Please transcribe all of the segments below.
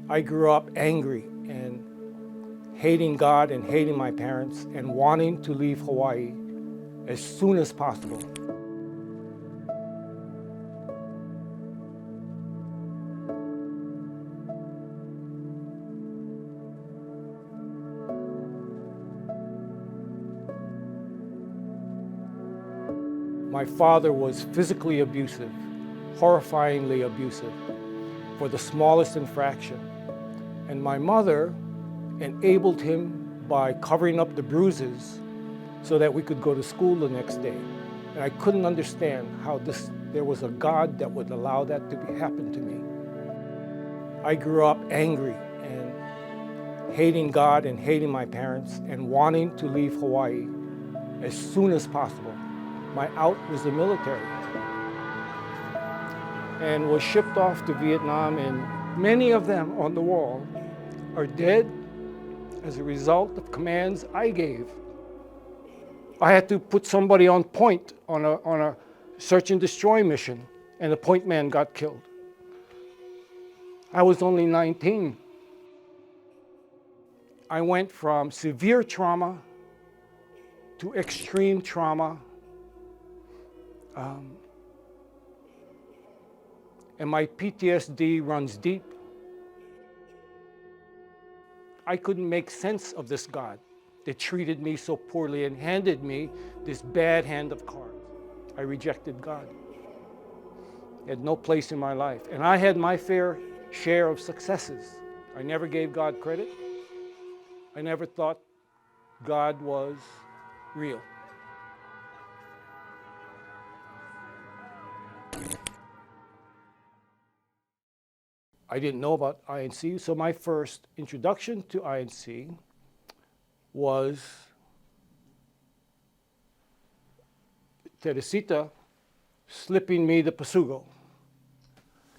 I grew up angry and hating God and hating my parents and wanting to leave Hawaii as soon as possible. My father was physically abusive, horrifyingly abusive, for the smallest infraction. And my mother enabled him by covering up the bruises so that we could go to school the next day. And I couldn't understand how there was a God that would allow that to happen to me. I grew up angry and hating God and hating my parents and wanting to leave Hawaii as soon as possible. My out was the military and was shipped off to Vietnam, and many of them on the wall are dead as a result of commands I gave. I had to put somebody on point on a search and destroy mission, and the point man got killed. I was only 19. I went from severe trauma to extreme trauma. And my PTSD runs deep. I couldn't make sense of this God that treated me so poorly and handed me this bad hand of cards. I rejected God. He had no place in my life. And I had my fair share of successes. I never gave God credit. I never thought God was real. I didn't know about INC, so my first introduction to INC was Teresita slipping me the pasugo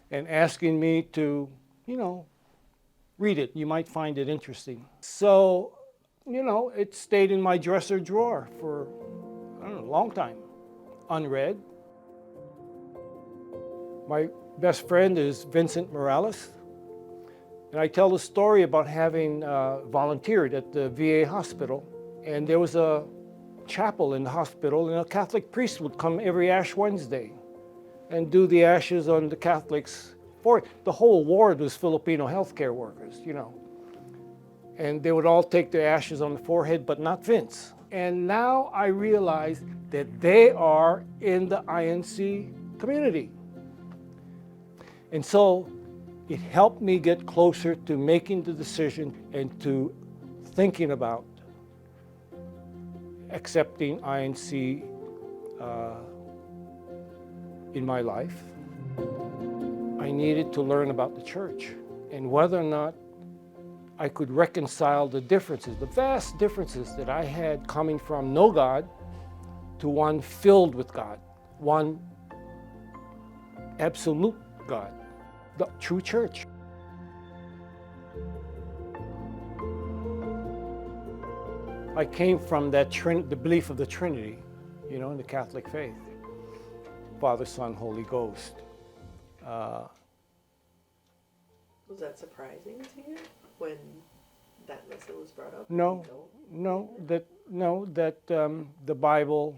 and asking me to, read it. You might find it interesting. So, it stayed in my dresser drawer for, a long time, unread. My best friend is Vincent Morales, and I tell the story about having volunteered at the VA hospital, and there was a chapel in the hospital, and a Catholic priest would come every Ash Wednesday and do the ashes on the Catholics. The whole ward was Filipino healthcare workers, and they would all take their ashes on the forehead, but not Vince. And now I realize that they are in the INC community. And so it helped me get closer to making the decision and to thinking about accepting INC in my life. I needed to learn about the church and whether or not I could reconcile the differences, the vast differences that I had coming from no God to one filled with God, one absolute God, the true church. I came from that the belief of the Trinity, in the Catholic faith. Father, Son, Holy Ghost. Was that surprising to you when that lesson was brought up? No, that the Bible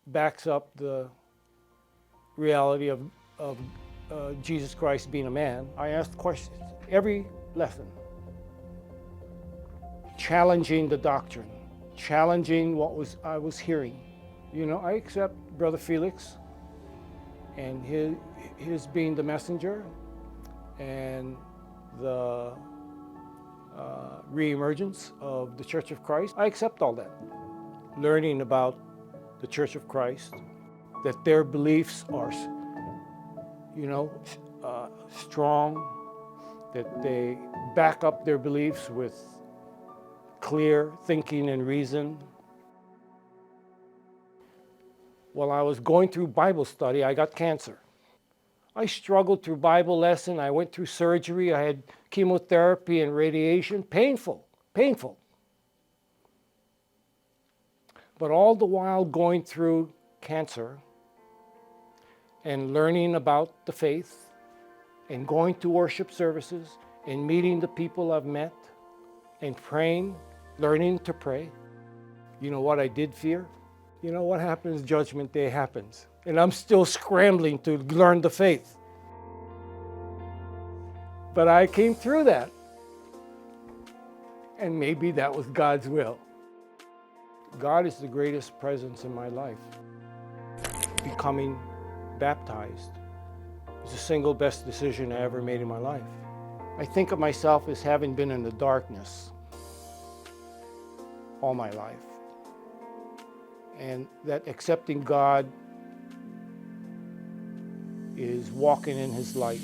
backs up the reality of Jesus Christ being a man. I asked questions every lesson, challenging the doctrine, challenging what I was hearing. I accept Brother Felix and his being the messenger and the reemergence of the Church of Christ. I accept all that. Learning about the Church of Christ, that their beliefs are, strong, that they back up their beliefs with clear thinking and reason. While I was going through Bible study, I got cancer. I struggled through Bible lesson. I went through surgery. I had chemotherapy and radiation. Painful. But all the while going through cancer and learning about the faith and going to worship services and meeting the people I've met and praying, learning to pray. You know what I did fear? You know what happens? Judgment Day happens. And I'm still scrambling to learn the faith. But I came through that. And maybe that was God's will. God is the greatest presence in my life. Becoming baptized is the single best decision I ever made in my life. I think of myself as having been in the darkness all my life. And that accepting God is walking in His light.